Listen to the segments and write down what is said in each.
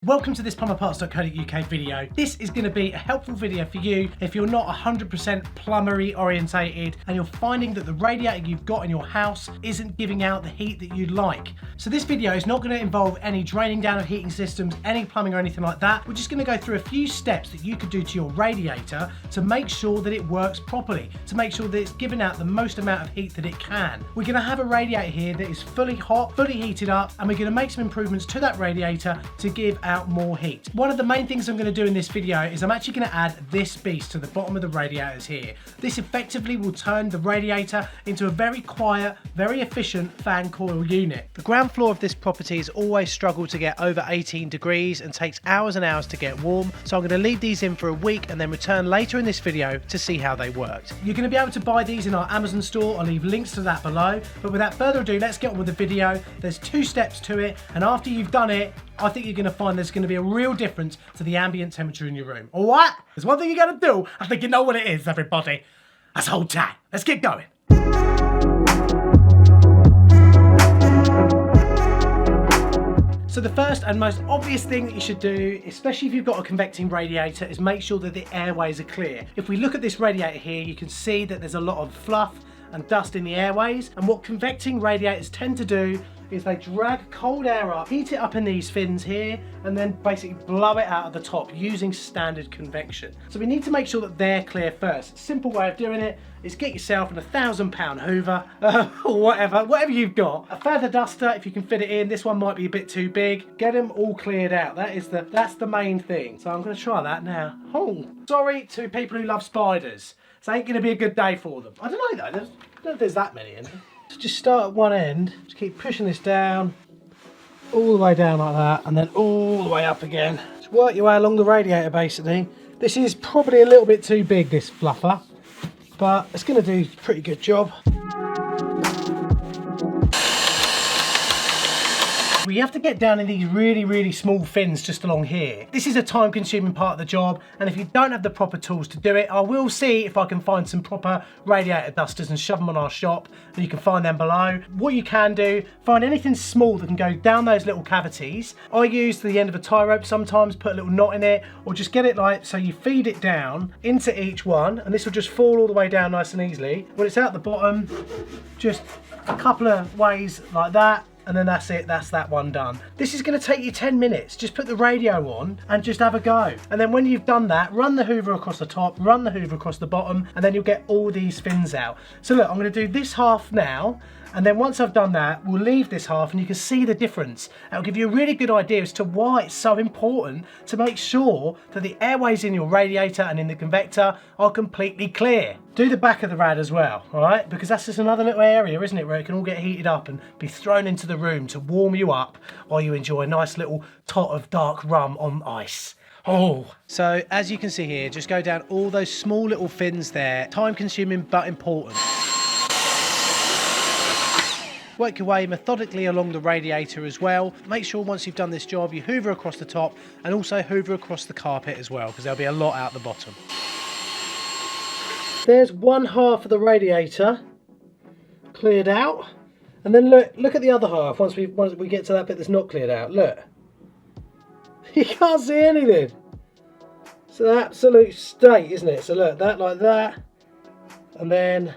Welcome to this plumberparts.co.uk video. This is going to be a helpful video for you if you're not 100% plumbery orientated and you're finding that the radiator you've got in your house isn't giving out the heat that you'd like. So this video is not going to involve any draining down of heating systems, any plumbing or anything like that. We're just going to go through a few steps that you could do to your radiator to make sure that it works properly, to make sure that it's giving out the most amount of heat that it can. We're going to have a radiator here that is fully hot, fully heated up, and we're going to make some improvements to that radiator to give out more heat. One of the main things I'm going to do in this video is I'm actually going to add this beast to the bottom of the radiators here. This effectively will turn the radiator into a very quiet, very efficient fan coil unit. The ground floor of this property has always struggled to get over 18 degrees and takes hours and hours to get warm, so I'm going to leave these in for a week and then return later in this video to see how they worked. You're going to be able to buy these in our Amazon store. I'll leave links to that below, but without further ado, let's get on with the video. There's 2 steps to it, and after you've done it, I think you're going to find there's going to be a real difference to the ambient temperature in your room. All right? There's one thing you got to do. I think you know what it is, everybody. Let's hold tight. Let's get going. So the first and most obvious thing that you should do, especially if you've got a convecting radiator, is make sure that the airways are clear. If we look at this radiator here, you can see that there's a lot of fluff and dust in the airways, and what convecting radiators tend to do is they drag cold air up, heat it up in these fins here, and then basically blow it out of the top using standard convection. So we need to make sure that they're clear first. Simple way of doing it is get yourself an £1,000 Hoover, or whatever you've got. A feather duster, if you can fit it in. This one might be a bit too big. Get them all cleared out. That's the main thing. So I'm going to try that now. Oh, sorry to people who love spiders. This ain't going to be a good day for them. I don't know though. I don't know if there's that many in there. Just start at one end, just keep pushing this down, all the way down like that, and then all the way up again. Just work your way along the radiator basically. This is probably a little bit too big, this fluffer, but it's going to do a pretty good job. We have to get down in these really small fins just along here. This is a time consuming part of the job, and if you don't have the proper tools to do it, I will see if I can find some proper radiator dusters and shove them on our shop, and you can find them below. What you can do, find anything small that can go down those little cavities. I use the end of a tie rope sometimes, put a little knot in it, or just get it like so you feed it down into each one, and this will just fall all the way down nice and easily. When it's out the bottom, just a couple of ways like that, and then that's it, that's that one done. This is going to take you 10 minutes. Just put the radio on and just have a go. And then when you've done that, run the Hoover across the top, run the Hoover across the bottom, and then you'll get all these fins out. So look, I'm going to do this half now, and then once I've done that, we'll leave this half and you can see the difference. It'll give you a really good idea as to why it's so important to make sure that the airways in your radiator and in the convector are completely clear. Do the back of the rad as well, all right? Because that's just another little area, isn't it, where it can all get heated up and be thrown into the room to warm you up while you enjoy a nice little tot of dark rum on ice. Oh. So as you can see here, just go down all those small little fins there. Time consuming but important. Work your way methodically along the radiator as well. Make sure once you've done this job, you hoover across the top and also hoover across the carpet as well, because there'll be a lot out the bottom. There's one half of the radiator cleared out, and then look at the other half. Once we get to that bit that's not cleared out, look, you can't see anything. It's an absolute state, isn't it? So look, that like that, and then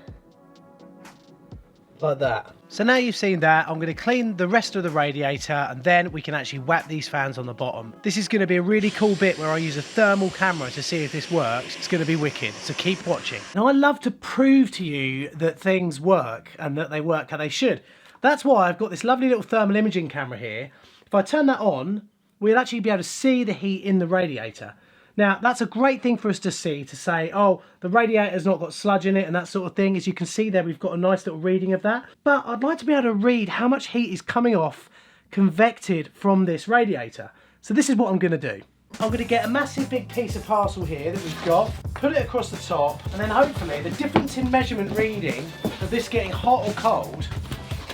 like that. So now you've seen that, I'm going to clean the rest of the radiator and then we can actually whack these fans on the bottom. This is going to be a really cool bit where I use a thermal camera to see if this works. It's going to be wicked, so keep watching. Now I love to prove to you that things work and that they work how they should. That's why I've got this lovely little thermal imaging camera here. If I turn that on, we'll actually be able to see the heat in the radiator. Now, that's a great thing for us to see, to say, oh, the radiator's not got sludge in it and that sort of thing. As you can see there, we've got a nice little reading of that. But I'd like to be able to read how much heat is coming off convected from this radiator. So this is what I'm going to do. I'm going to get a massive big piece of parcel here that we've got, put it across the top, and then hopefully the difference in measurement reading of this getting hot or cold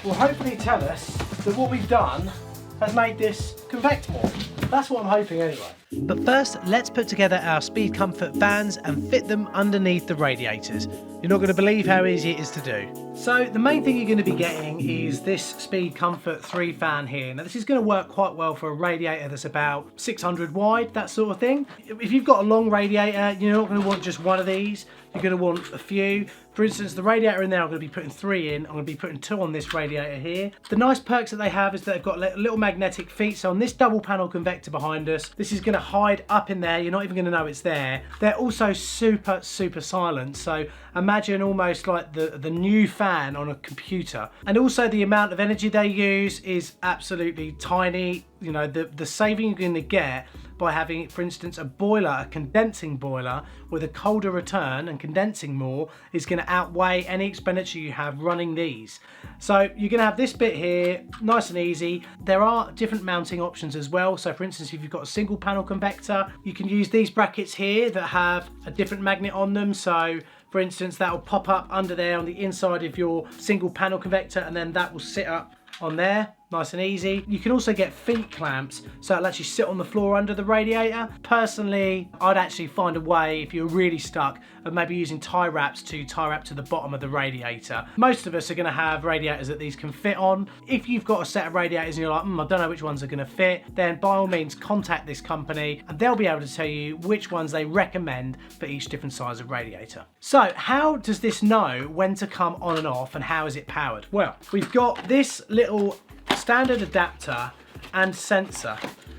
will hopefully tell us that what we've done has made this convect more. That's what I'm hoping anyway. But first, let's put together our Speed Comfort fans and fit them underneath the radiators. You're not going to believe how easy it is to do. So the main thing you're going to be getting is this Speed Comfort 3 fan here. Now this is going to work quite well for a radiator that's about 600 wide, that sort of thing. If you've got a long radiator, you're not going to want just one of these. You're going to want a few. For instance, the radiator in there, I'm going to be putting 3 in. I'm going to be putting 2 on this radiator here. The nice perks that they have is that they've got little magnetic feet. So on this double panel convector behind us, this is going to hide up in there. You're not even going to know it's there. They're also super silent. So imagine almost like the new fan on a computer. And also the amount of energy they use is absolutely tiny. You know, the saving you're going to get by having, for instance, a boiler, a condensing boiler with a colder return and condensing more is going to outweigh any expenditure you have running these. So you're going to have this bit here, nice and easy. There are different mounting options as well. So for instance, if you've got a single panel convector, you can use these brackets here that have a different magnet on them. So for instance, that will pop up under there on the inside of your single panel convector, and then that will sit up on there, nice and easy. You can also get feet clamps, so it'll actually sit on the floor under the radiator. Personally, I'd actually find a way, if you're really stuck, of maybe using tie wraps to tie wrap to the bottom of the radiator. Most of us are going to have radiators that these can fit on. If you've got a set of radiators and you're like, I don't know which ones are going to fit, then by all means contact this company and they'll be able to tell you which ones they recommend for each different size of radiator. So how does this know when to come on and off, and how is it powered? Well, we've got this little standard adapter and sensor.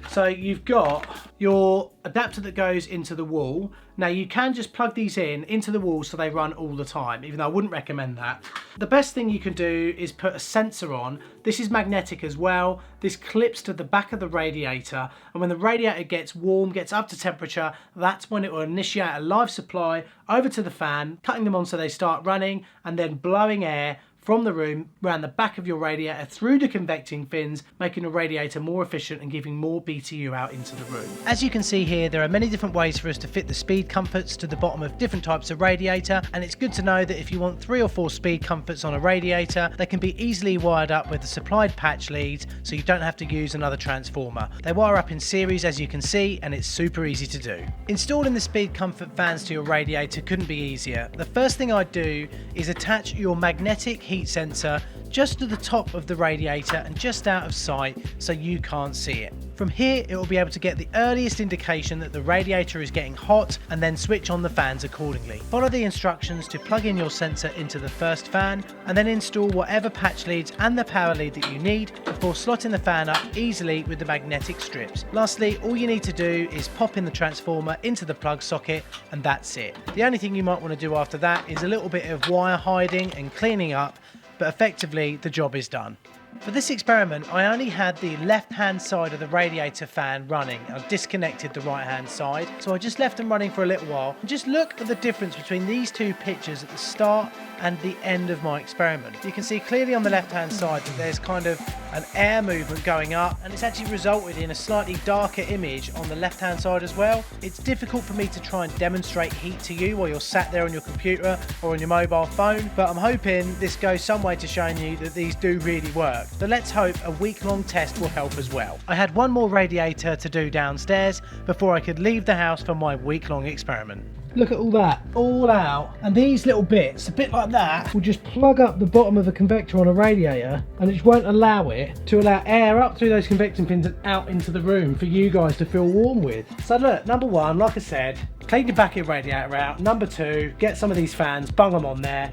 So you've got your adapter that goes into the wall. Now you can just plug these into the wall so they run all the time, even though I wouldn't recommend that. The best thing you can do is put a sensor on. This is magnetic as well. This clips to the back of the radiator, and when the radiator gets warm, gets up to temperature, that's when it will initiate a live supply over to the fan, cutting them on so they start running, and then blowing air from the room around the back of your radiator through the convecting fins, making the radiator more efficient and giving more BTU out into the room. As you can see here, there are many different ways for us to fit the Speed Comforts to the bottom of different types of radiator, and it's good to know that if you want 3 or 4 Speed Comforts on a radiator, they can be easily wired up with the supplied patch leads, so you don't have to use another transformer. They wire up in series, as you can see, and it's super easy to do. Installing the Speed Comfort fans to your radiator couldn't be easier. The first thing I'd do is attach your magnetic heat sensor just to the top of the radiator and just out of sight so you can't see it. From here, it will be able to get the earliest indication that the radiator is getting hot and then switch on the fans accordingly. Follow the instructions to plug in your sensor into the first fan and then install whatever patch leads and the power lead that you need before slotting the fan up easily with the magnetic strips. Lastly, all you need to do is pop in the transformer into the plug socket, and that's it. The only thing you might want to do after that is a little bit of wire hiding and cleaning up, but effectively the job is done. For this experiment, I only had the left-hand side of the radiator fan running. I disconnected the right-hand side, so I just left them running for a little while. And just look at the difference between these two pictures at the start and the end of my experiment. You can see clearly on the left-hand side that there's kind of an air movement going up, and it's actually resulted in a slightly darker image on the left-hand side as well. It's difficult for me to try and demonstrate heat to you while you're sat there on your computer or on your mobile phone, but I'm hoping this goes some way to showing you that these do really work. So let's hope a week-long test will help as well. I had one more radiator to do downstairs before I could leave the house for my week-long experiment. Look at all that, all out. And these little bits, a bit like that, will just plug up the bottom of the convector on a radiator, and it just won't allow it to allow air up through those convecting pins and out into the room for you guys to feel warm with. So look, number one, like I said, clean your back of your radiator out. Number two, get some of these fans, bung them on there.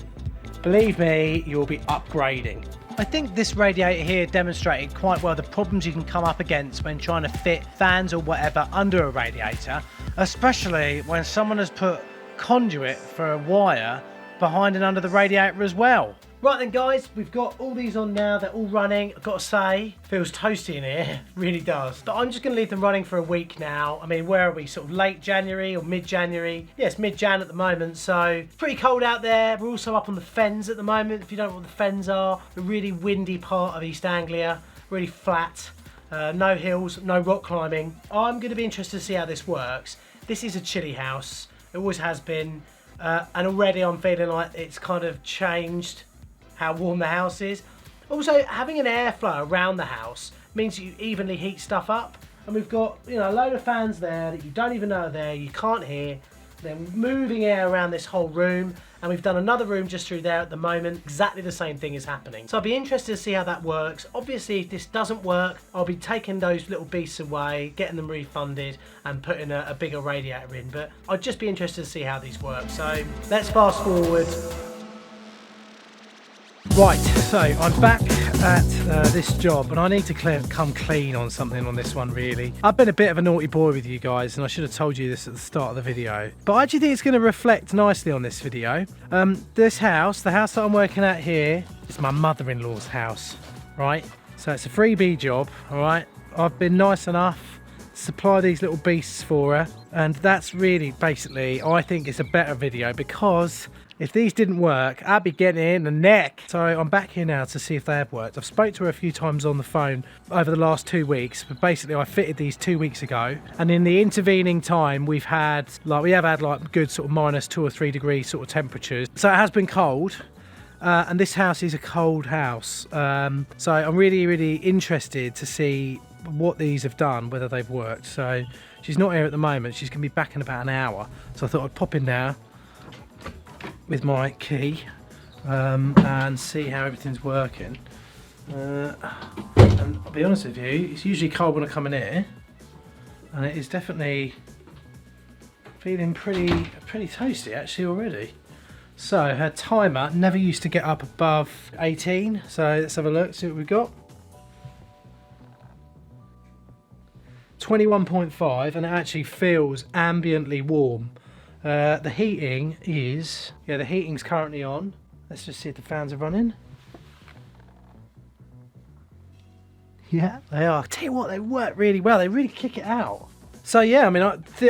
Believe me, you'll be upgrading. I think this radiator here demonstrated quite well the problems you can come up against when trying to fit fans or whatever under a radiator, especially when someone has put conduit for a wire behind and under the radiator as well. Right then guys, we've got all these on now, they're all running. I've got to say, feels toasty in here, really does. But I'm just going to leave them running for a week now. I mean, where are we, sort of late January or mid-January? Yes, mid-Jan at the moment, so it's pretty cold out there. We're also up on the fens at the moment. If you don't know what the fens are, the really windy part of East Anglia, really flat, no hills, no rock climbing. I'm going to be interested to see how this works. This is a chilly house, it always has been, and already I'm feeling like it's kind of changed how warm the house is. Also, having an airflow around the house means you evenly heat stuff up. and we've got, you know, a load of fans there that you don't even know are there, you can't hear. They're moving air around this whole room, and we've done another room just through there at the moment. Exactly the same thing is happening. So I'll be interested to see how that works. Obviously, if this doesn't work, I'll be taking those little beasts away, getting them refunded, and putting a bigger radiator in. But I'd just be interested to see how these work. So let's fast forward. Right, so I'm back at this job, and I need to come clean on something on this one, really. I've been a bit of a naughty boy with you guys, and I should have told you this at the start of the video. But I actually think it's going to reflect nicely on this video. This house, the house that I'm working at here, is my mother-in-law's house, right? So it's a freebie job, all right? I've been nice enough to supply these little beasts for her, and that's really, basically, I think it's a better video, because if these didn't work, I'd be getting it in the neck. So I'm back here now to see if they have worked. I've spoke to her a few times on the phone over the last 2 weeks, but basically I fitted these 2 weeks ago. And in the intervening time, we have had good sort of -2 or 3 degree sort of temperatures. So it has been cold. And this house is a cold house. So I'm really, really interested to see what these have done, whether they've worked. So she's not here at the moment. She's going to be back in about an hour. So I thought I'd pop in now with my key and see how everything's working. And I'll be honest with you, it's usually cold when I come in here, and it is definitely feeling pretty toasty actually already. So her timer never used to get up above 18, so let's have a look, see what we've got. 21.5, and it actually feels ambiently warm. The heating is, the heating's currently on. Let's just see if the fans are running. Yeah, they are. I tell you what, they work really well. They really kick it out. So yeah, I mean,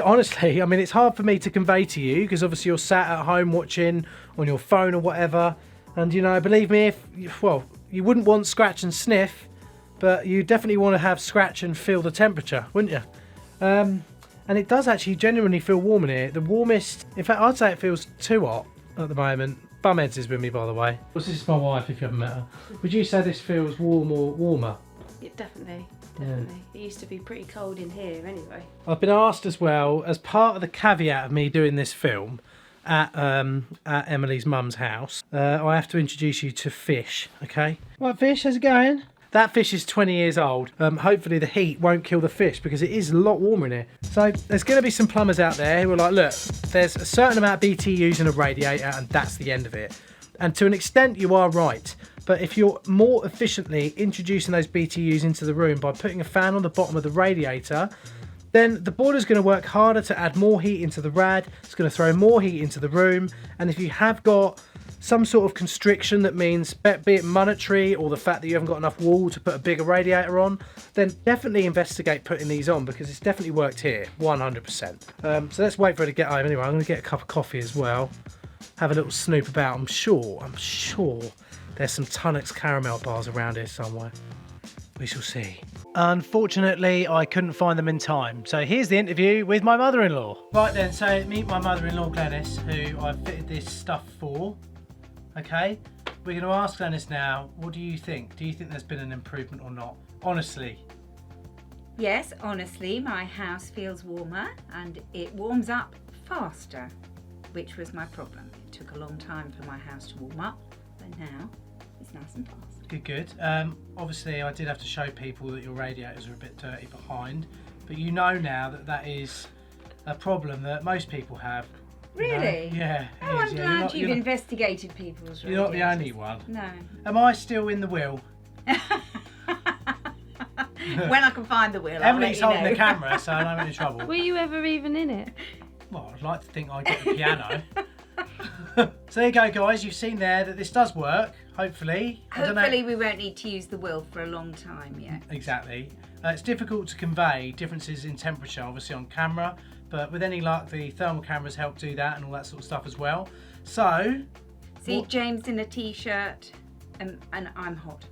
honestly, I mean, it's hard for me to convey to you because obviously you're sat at home watching on your phone or whatever. And you know, believe me, you wouldn't want scratch and sniff, but you definitely want to have scratch and feel the temperature, wouldn't you? And it does actually genuinely feel warm in here. The warmest, in fact, I'd say it feels too hot at the moment. Bumheads is with me, by the way. This is my wife, if you haven't met her. Would you say this feels warm or warmer? Yeah, definitely. Yeah. It used to be pretty cold in here anyway. I've been asked as well, as part of the caveat of me doing this film at Emily's mum's house, I have to introduce you to Fish, okay? Right, Fish, how's it going? That fish is 20 years old. Hopefully the heat won't kill the fish because it is a lot warmer in here. So there's going to be some plumbers out there who are like, look, there's a certain amount of BTUs in a radiator and that's the end of it. And to an extent you are right. But if you're more efficiently introducing those BTUs into the room by putting a fan on the bottom of the radiator, then the boiler's going to work harder to add more heat into the rad. It's going to throw more heat into the room. And if you have got some sort of constriction that means, be it monetary or the fact that you haven't got enough wall to put a bigger radiator on, then definitely investigate putting these on because it's definitely worked here, 100%. So let's wait for her to get home anyway. I'm going to get a cup of coffee as well, have a little snoop about. I'm sure there's some Tunnocks caramel bars around here somewhere. We shall see. Unfortunately, I couldn't find them in time. So here's the interview with my mother-in-law. Right then, so meet my mother-in-law Glenys, who I've fitted this stuff for. Okay, we're going to ask Glenys now, what do you think? Do you think there's been an improvement or not? Honestly. Yes, honestly, my house feels warmer and it warms up faster, which was my problem. It took a long time for my house to warm up, but now it's nice and fast. Good. Obviously, I did have to show people that your radiators are a bit dirty behind, but you know now that that is a problem that most people have. Really? You know? Yeah. Oh, I'm glad you've investigated people's radiators. You're not the only one. No. Am I still in the wheel? When I can find the wheel, Emily's holding the camera, so I'm in trouble. Were you ever even in it? Well, I'd like to think I get the piano. So there you go, guys. You've seen there that this does work, hopefully. Hopefully we won't need to use the wheel for a long time yet. Exactly. It's difficult to convey differences in temperature, obviously, on camera. But with any luck, the thermal cameras help do that and all that sort of stuff as well. So... See, James in a t-shirt and I'm hot.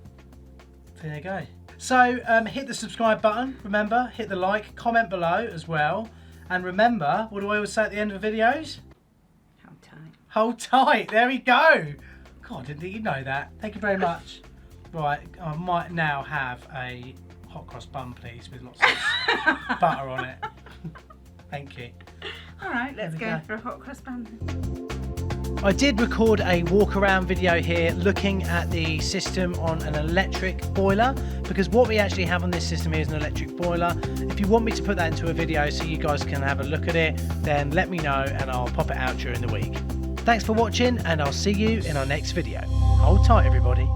There you go. So hit the subscribe button, remember, hit the like, comment below as well. And remember, what do I always say at the end of the videos? Hold tight. Hold tight, there we go. God, didn't think you'd know that. Thank you very much. Right, I might now have a hot cross bun, please, with lots of butter on it. Thank you. All right, let's There we go go. for a hot cross bun. I did record a walk around video here looking at the system on an electric boiler, because what we actually have on this system here is an electric boiler. If you want me to put that into a video so you guys can have a look at it, then let me know and I'll pop it out during the week. Thanks for watching, and I'll see you in our next video. Hold tight, everybody.